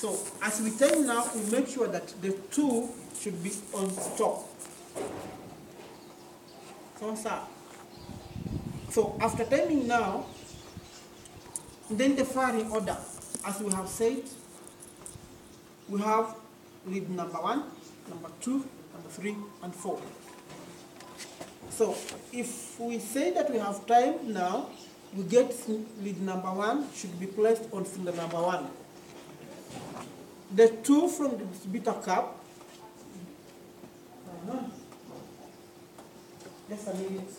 So as we time now, we make sure that the 2 should be on stop. So after timing now, then the firing order, as we have said, we have lead number 1, number 2, number 3, and 4. So if we say that we have time now, we get lead number 1 should be placed on cylinder number 1. The 2 from the distributor cap. Just a minute.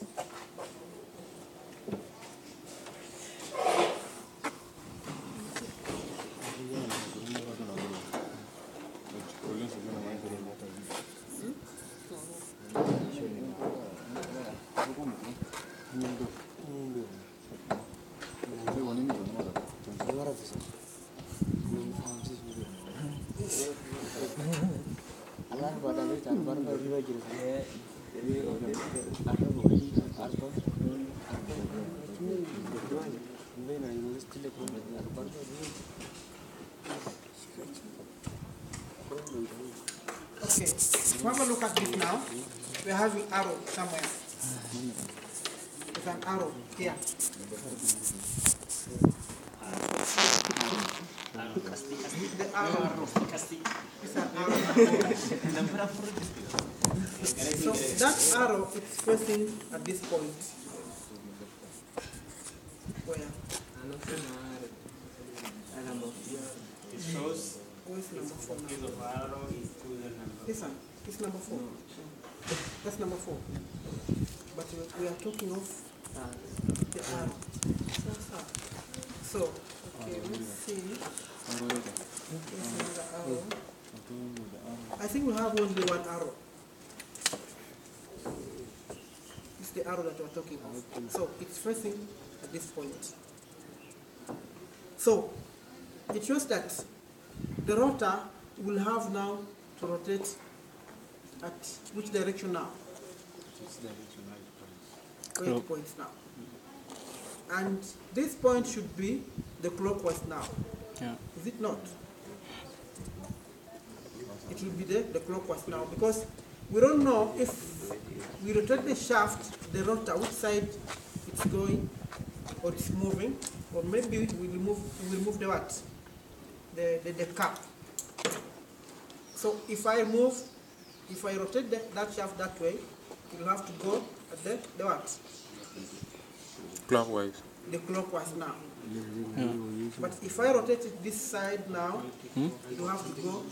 Okay, have a look at this now. We have an arrow somewhere. There's an arrow here. The arrow. It's an arrow. So that arrow is facing at this point. Where? It shows Where's number 4 now? the arrow is to the number. This one. It's number 4. That's number 4. But we are talking of the arrow. So, okay, let's see. There's another arrow. I think we have only one arrow. It's the arrow that we're talking of. So it's facing at this point. So it shows that the rotor will have now to rotate at which direction now? 8 points now. And this point should be the clockwise now. Yeah. Is it not? It will be the clockwise now, because we don't know if we rotate the shaft, the rotor, which side it's going or it's moving, or maybe we will remove the what? The cap. So if I rotate that shaft that way, it will have to go at the what? Clockwise. The clockwise now. Yeah. But if I rotate it this side now, it will have to go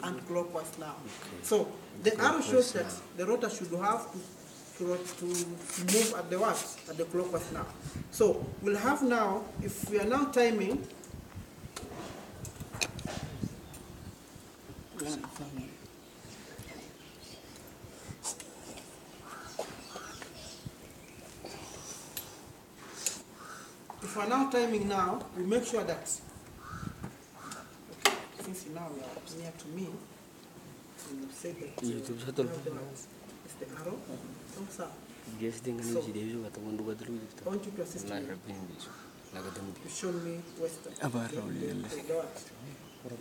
anti-clockwise now. So the arrow shows that the rotor should have to move at the what? At the clockwise now. So we'll have now, if we are now timing, if we are now timing now, we make sure that, okay, since now you are near to me, we will say that it's the arrow. So, I want you to assist me. You show me western.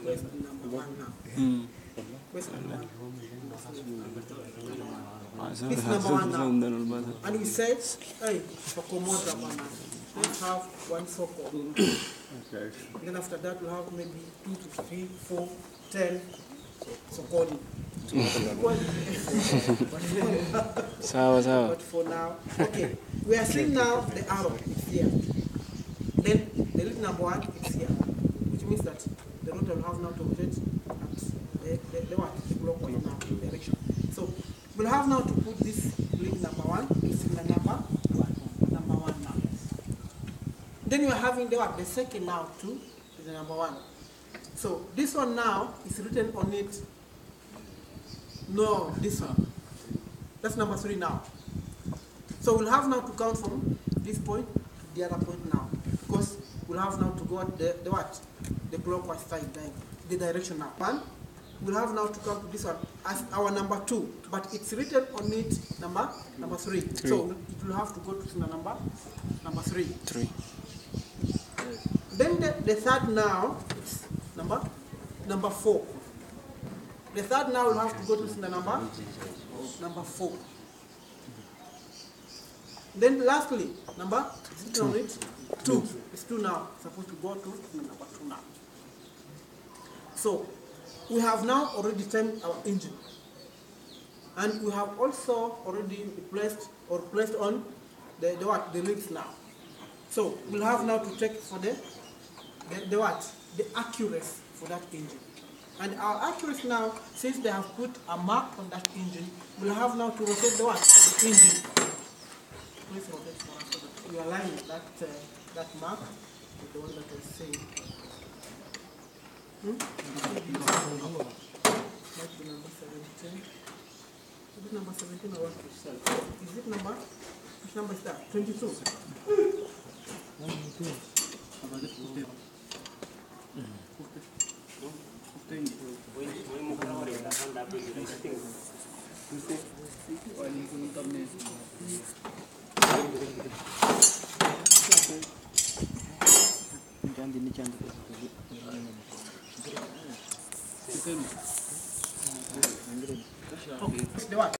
Western number 1 now. Western number 1. This number 1 now. And we said, hey, for Komoda, let's have 1 circle. Okay. Then after that, we'll have maybe 2 to 3, 4, 10. So calling. Sawa. But for now, okay. We are seeing now the arrow is here. Then the lead number 1 is here, which means that the rotor will have now to rotate at the what? The clockwise now direction. So we'll have now to put this lead number 1 in the number 1 now. Then we are having the what? The second now too is the number 1. So this one now is written on it. No, this one. That's number 3 now. So we'll have now to count from this point to the other point now, because we'll have now to go at the what? The clockwise side, the direction now. 1. We'll have now to come to this one as our number 2, but it's written on it number 3. So it will have to go to the number 3. 3. Then the third now, it's number 4. The third now will have to go to the number 4. Then lastly, number 2. It's 2 now. It's supposed to go to the number 2 now. So we have now already timed our engine, and we have also already placed on the leads now. So we'll have now to check for the accuracy for that engine. And our accuracy now, since they have put a mark on that engine, we'll have now to rotate the engine. Please rotate for us so that we align that mark with the one that was saying. Might be number 17. Is it number 17 or what? Is it number? Which number is that? 22. The what?